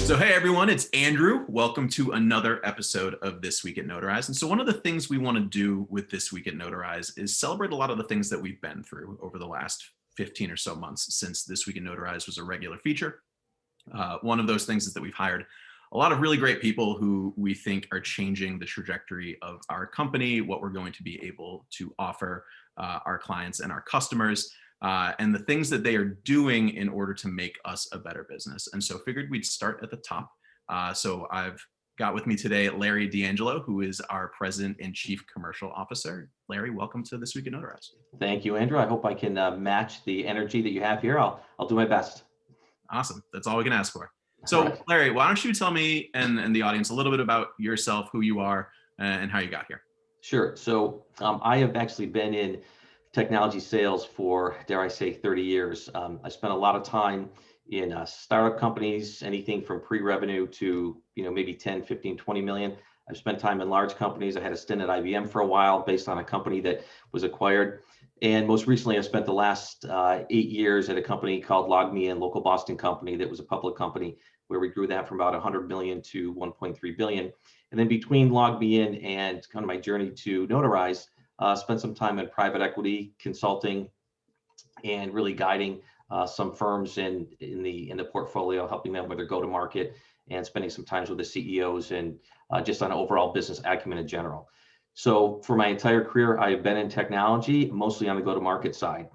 So hey everyone, it's Andrew. Welcome to another episode of This Week at Notarize. And so one of the things we want to do with This Week at Notarize is celebrate a lot of the things that we've been through over the last 15 or so months since This Week at Notarize was a regular feature. One of those things is that we've hired a lot of really great people who we think are changing the trajectory of our company, what we're going to be able to offer our clients and our customers. And the things that they are doing in order to make us a better business. And so figured we'd start at the top. So I've got with me today Larry D'Angelo, who is our President and Chief Commercial Officer. Larry, welcome to This Week at Notarize. Thank you, Andrew. I hope I can match the energy that you have here. I'll do my best. Awesome. That's all we can ask for. So right. Larry, why don't you tell me and the audience a little bit about yourself, who you are, and how you got here? Sure. So I have actually been in technology sales for, dare I say, 30 years. I spent a lot of time in startup companies, anything from pre-revenue to maybe 10, 15, 20 million. I've spent time in large companies. I had a stint at IBM for a while based on a company that was acquired. And most recently, I spent the last 8 years at a company called LogMeIn, local Boston company that was a public company where we grew that from about 100 million to 1.3 billion. And then between LogMeIn and kind of my journey to Notarize, spent some time in private equity consulting and really guiding some firms in the portfolio, helping them with their go-to-market and spending some time with the CEOs and just on overall business acumen in general. So for my entire career, I've been in technology, mostly on the go-to-market side.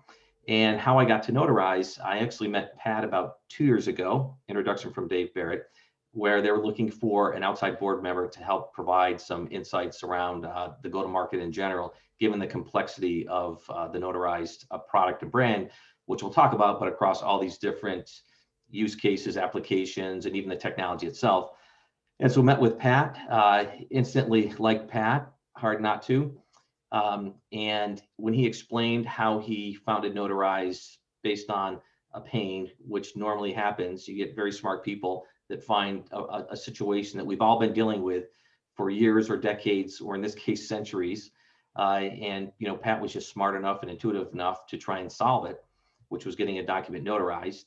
And how I got to Notarize, I actually met Pat about 2 years ago, introduction from Dave Barrett, where they were looking for an outside board member to help provide some insights around the go-to-market in general, given the complexity of the Notarized product and brand, which we'll talk about, but across all these different use cases, applications, and even the technology itself. And so met with Pat, instantly liked Pat, hard not to. And when he explained how he founded Notarize based on a pain, which normally happens, you get very smart people that find a situation that we've all been dealing with for years or decades, or in this case, centuries. And Pat was just smart enough and intuitive enough to try and solve it, which was getting a document notarized.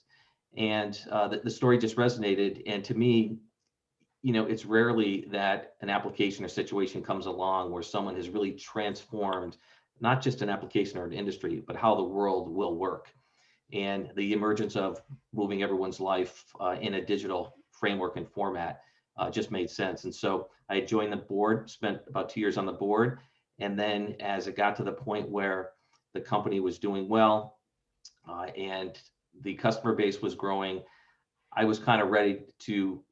And the story just resonated. And to me, it's rarely that an application or situation comes along where someone has really transformed not just an application or an industry, but how the world will work. And the emergence of moving everyone's life in a digital framework and format just made sense. And so I joined the board, spent about 2 years on the board. And then as it got to the point where the company was doing well and the customer base was growing, I was kind of ready to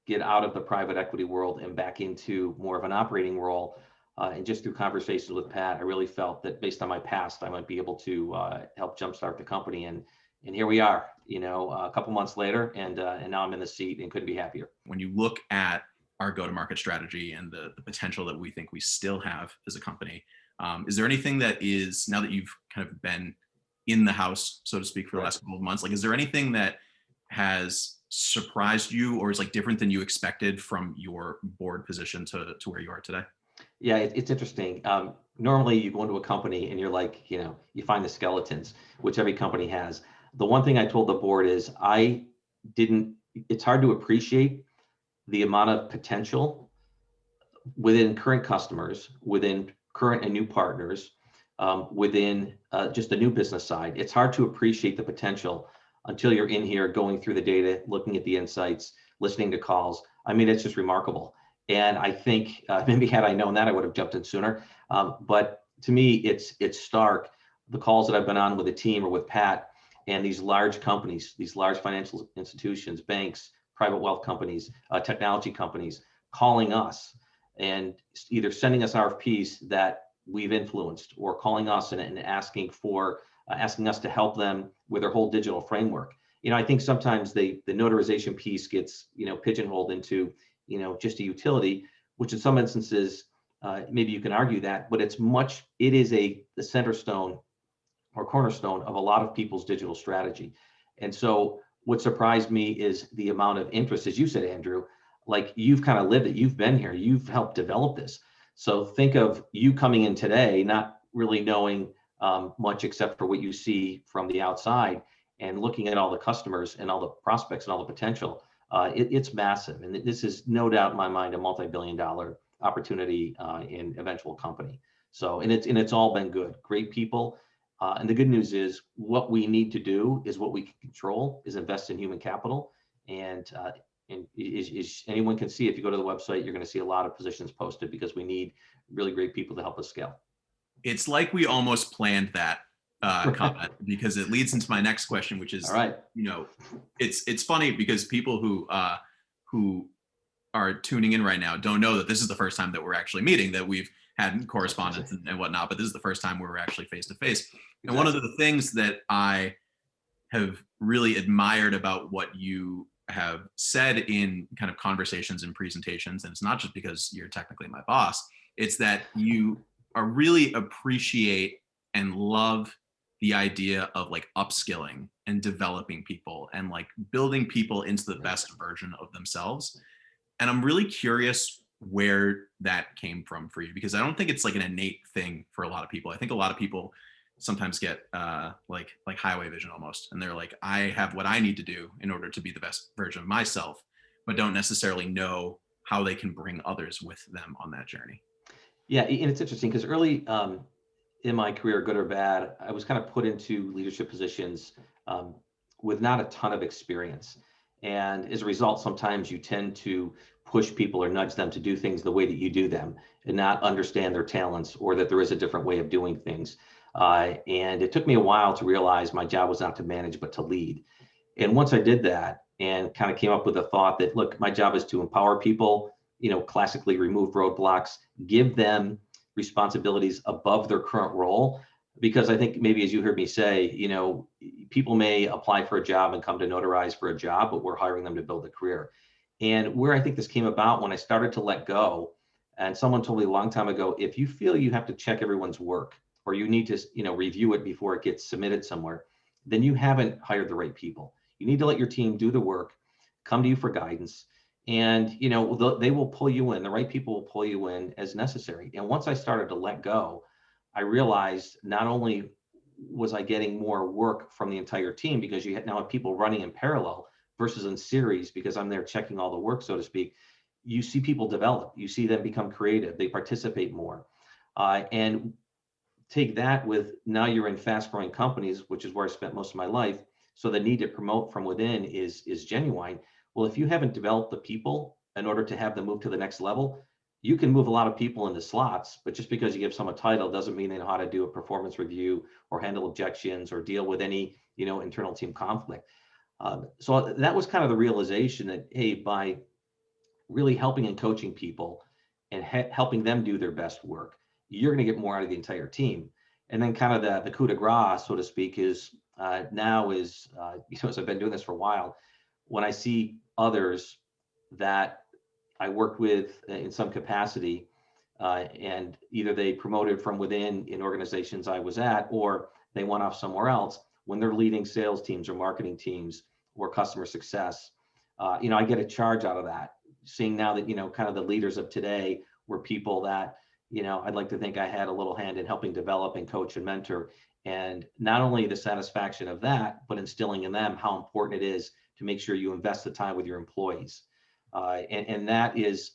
get out of the private equity world and back into more of an operating role. And just through conversations with Pat, I really felt that based on my past, I might be able to help jumpstart the company. And here we are, a couple months later, and now I'm in the seat and couldn't be happier. When you look at our go-to-market strategy and the potential that we think we still have as a company, is there anything that is, now that you've kind of been in the house, so to speak, for the last couple of months, like, is there anything that has surprised you or is like different than you expected from your board position to where you are today? Yeah, it's interesting. Normally you go into a company and you're like, you find the skeletons, which every company has. The one thing I told the board is it's hard to appreciate the amount of potential within current customers, within current and new partners, within just the new business side. It's hard to appreciate the potential until you're in here going through the data, looking at the insights, listening to calls. I mean, it's just remarkable. And I think maybe had I known that, I would have jumped in sooner. But to me, it's stark. The calls that I've been on with the team or with Pat and these large companies, these large financial institutions, banks, private wealth companies, technology companies, calling us and either sending us RFPs that we've influenced or calling us and asking us to help them with their whole digital framework. I think sometimes the notarization piece gets, pigeonholed into, just a utility, which in some instances, maybe you can argue that, but it is the center stone or cornerstone of a lot of people's digital strategy. And so what surprised me is the amount of interest, as you said, Andrew, like you've kind of lived it, you've been here, you've helped develop this. So think of you coming in today, not really knowing much except for what you see from the outside and looking at all the customers and all the prospects and all the potential. It's massive. And this is no doubt in my mind, a multi-billion-dollar opportunity in eventual company. So, and it's all been good, great people. And the good news is what we need to do is what we can control is invest in human capital. And is anyone can see, if you go to the website, you're going to see a lot of positions posted because we need really great people to help us scale. It's like we almost planned that comment, because it leads into my next question, which All is, right. it's funny because people who are tuning in right now don't know that this is the first time that we're actually meeting, that we've had correspondence and whatnot, but this is the first time we're actually face to face. And one of the things that I have really admired about what you have said in kind of conversations and presentations, and it's not just because you're technically my boss, it's that you are really appreciate and love the idea of like upskilling and developing people and like building people into the best version of themselves. And I'm really curious where that came from for you, because I don't think it's like an innate thing for a lot of people. I think a lot of people sometimes get like highway vision almost, and they're like, I have what I need to do in order to be the best version of myself, but don't necessarily know how they can bring others with them on that journey. Yeah, and it's interesting because early in my career, good or bad, I was kind of put into leadership positions um, with not a ton of experience. And as a result, sometimes you tend to push people or nudge them to do things the way that you do them and not understand their talents or that there is a different way of doing things. And it took me a while to realize my job was not to manage, but to lead. And once I did that and kind of came up with the thought that, look, my job is to empower people, classically remove roadblocks, give them responsibilities above their current role. Because I think maybe, as you heard me say, people may apply for a job and come to Notarize for a job, but we're hiring them to build a career. And where I think this came about when I started to let go, and someone told me a long time ago, if you feel you have to check everyone's work or you need to, review it before it gets submitted somewhere, then you haven't hired the right people. You need to let your team do the work, come to you for guidance, and they will pull you in. The right people will pull you in as necessary. And once I started to let go, I realized not only was I getting more work from the entire team, because you now have people running in parallel versus in series, because I'm there checking all the work, so to speak. You see people develop, you see them become creative, they participate more. And take that with, now you're in fast growing companies, which is where I spent most of my life. So the need to promote from within is genuine. Well, if you haven't developed the people in order to have them move to the next level, you can move a lot of people into slots, but just because you give someone a title doesn't mean they know how to do a performance review or handle objections or deal with any, internal team conflict. So that was kind of the realization that, hey, by really helping and coaching people and helping them do their best work, you're going to get more out of the entire team. And then kind of the coup de grace, so to speak, is now is, as I've been doing this for a while, when I see others that I worked with in some capacity, and either they promoted from within in organizations I was at, or they went off somewhere else, when they're leading sales teams or marketing teams or customer success, I get a charge out of that. Seeing now that, kind of the leaders of today were people that, I'd like to think I had a little hand in helping develop and coach and mentor. And not only the satisfaction of that, but instilling in them how important it is to make sure you invest the time with your employees. And that is,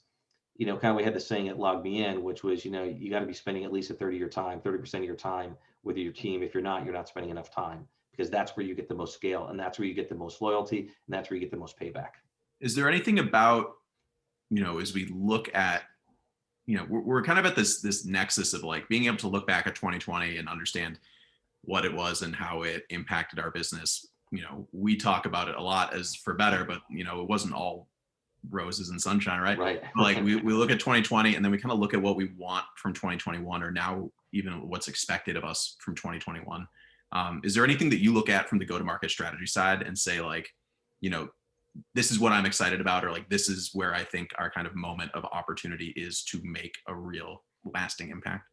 kind of, we had the saying at Log Me In, which was, you got to be spending at least 30% of your time with your team. If you're not spending enough time, because that's where you get the most scale, and that's where you get the most loyalty, and that's where you get the most payback. Is there anything about, as we look at, we're kind of at this nexus of like being able to look back at 2020 and understand what it was and how it impacted our business. We talk about it a lot as for better, but it wasn't all roses and sunshine, right? Right. Like we look at 2020 and then we kind of look at what we want from 2021, or now even what's expected of us from 2021. Is there anything that you look at from the go-to-market strategy side and say like, this is what I'm excited about, or like, this is where I think our kind of moment of opportunity is to make a real lasting impact?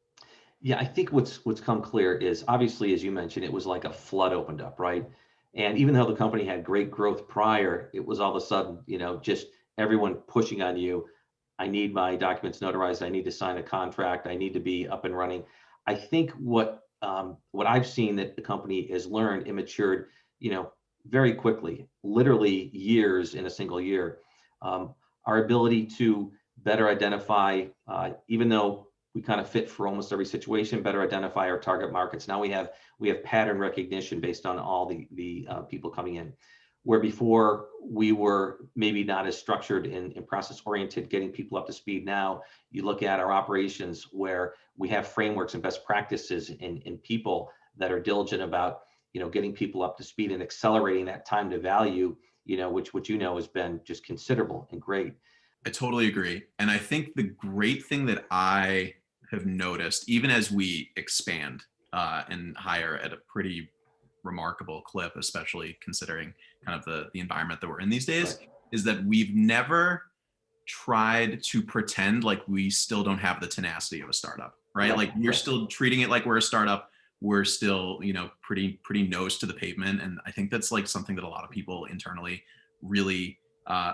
Yeah, I think what's come clear is, obviously, as you mentioned, it was like a flood opened up, right? And even though the company had great growth prior, it was all of a sudden, just everyone pushing on you. I need my documents notarized. I need to sign a contract. I need to be up and running. I think what I've seen that the company has learned and matured, very quickly, literally years in a single year. Our ability to better identify, even though we kind of fit for almost every situation, better identify our target markets. Now we have pattern recognition based on all the people coming in, where before we were maybe not as structured and process oriented, getting people up to speed. Now you look at our operations where we have frameworks and best practices in people that are diligent about, getting people up to speed and accelerating that time to value, which has been just considerable and great. I totally agree. And I think the great thing that I have noticed, even as we expand and hire at a pretty remarkable clip, especially considering kind of the environment that we're in these days, Right. is that we've never tried to pretend like we still don't have the tenacity of a startup, right? Like we're still treating it like we're a startup. We're still, pretty nose to the pavement. And I think that's like something that a lot of people internally really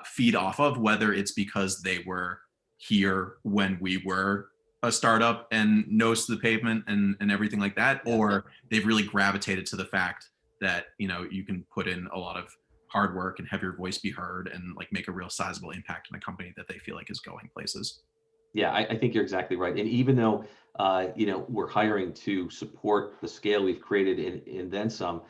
feed off of, whether it's because they were here when we were a startup and nose to the pavement and everything like that, or they've really gravitated to the fact that, you can put in a lot of hard work and have your voice be heard and like make a real sizable impact in a company that they feel like is going places. Yeah, I think you're exactly right. And even though, we're hiring to support the scale we've created and then some,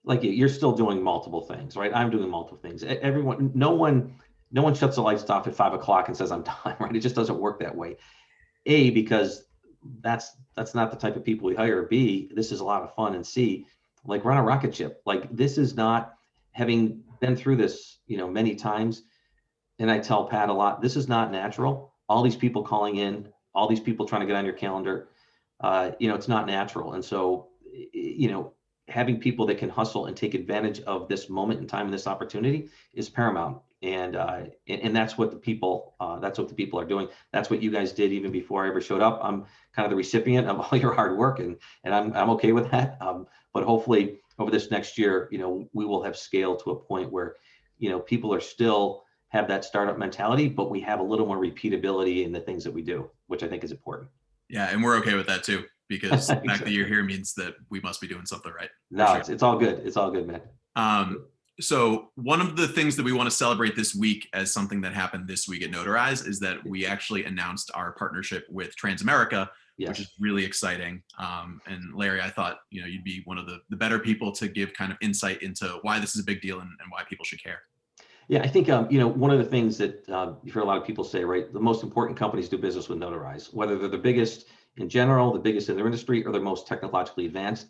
like you're still doing multiple things, right? I'm doing multiple things. Everyone, no one shuts the lights off at 5 o'clock and says I'm done, right? It just doesn't work that way. A, because that's not the type of people we hire. B, this is a lot of fun. And C, like run a rocket ship. Like this is not, having been through this, many times. And I tell Pat a lot, this is not natural. All these people calling in, all these people trying to get on your calendar, it's not natural. And so, having people that can hustle and take advantage of this moment in time and this opportunity is paramount. And that's what the people are doing. That's what you guys did even before I ever showed up. I'm kind of the recipient of all your hard work, and I'm okay with that. But hopefully over this next year, we will have scaled to a point where, people are still have that startup mentality, but we have a little more repeatability in the things that we do, which I think is important. Yeah, and we're okay with that too, because the fact that Exactly. you're here means that we must be doing something right. No, Sure. it's all good. It's all good, man. So one of the things that we want to celebrate this week as something that happened this week at Notarize is that we actually announced our partnership with Transamerica, which is Yes. really exciting. And Larry, I thought, you'd be one of the better people to give kind of insight into why this is a big deal and why people should care. Yeah, I think one of the things that you hear a lot of people say, right? The most important companies do business with Notarize, whether they're the biggest in general, the biggest in their industry, or they're most technologically advanced.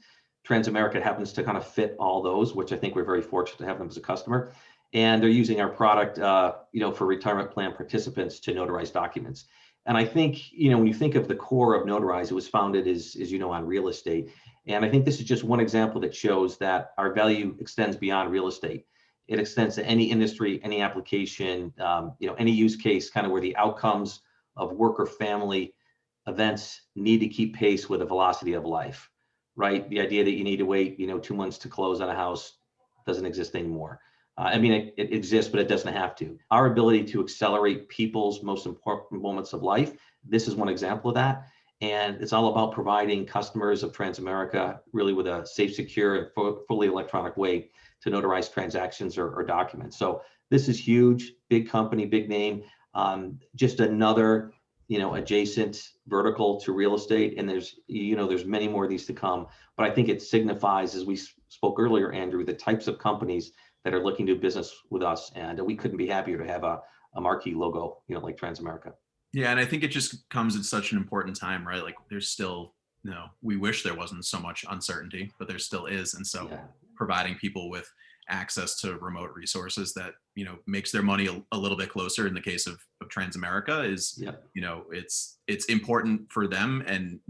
Transamerica happens to kind of fit all those, which I think we're very fortunate to have them as a customer. And they're using our product, for retirement plan participants to notarize documents. And I think, when you think of the core of Notarize, it was founded as on real estate. And I think this is just one example that shows that our value extends beyond real estate. It extends to any industry, any application, any use case, kind of where the outcomes of work or family events need to keep pace with the velocity of life, right? The idea that you need to wait, 2 months to close on a house doesn't exist anymore. It exists, but it doesn't have to. Our ability to accelerate people's most important moments of life, this is one example of that. And it's all about providing customers of Transamerica really with a safe, secure, and fully electronic way to notarize transactions or documents. So this is huge, big company, big name, just another, adjacent vertical to real estate. And there's many more of these to come. But I think it signifies, as we spoke earlier, Andrew, the types of companies that are looking to do business with us. And we couldn't be happier to have a marquee logo, like Transamerica. Yeah, and I think it just comes at such an important time, right? Like there's still, we wish there wasn't so much uncertainty, but there still is. And so providing people with access to remote resources that, makes their money a little bit closer in the case of Transamerica is, it's important for them. And,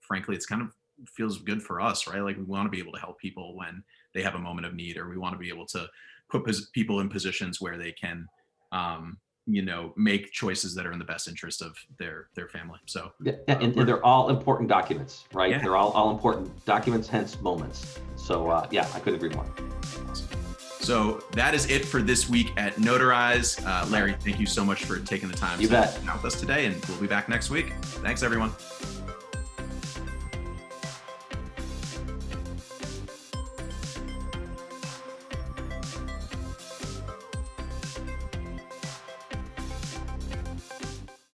frankly, it's kind of feels good for us, right? Like we want to be able to help people when they have a moment of need, or we want to be able to put people in positions where they can, make choices that are in the best interest of their family. So and they're all important documents, right? Yeah. They're all important documents, hence moments. So I couldn't agree more. Awesome. So that is it for this week at Notarize. Larry, thank you so much for taking the time You to bet. hang out with us today, and we'll be back next week. Thanks, everyone.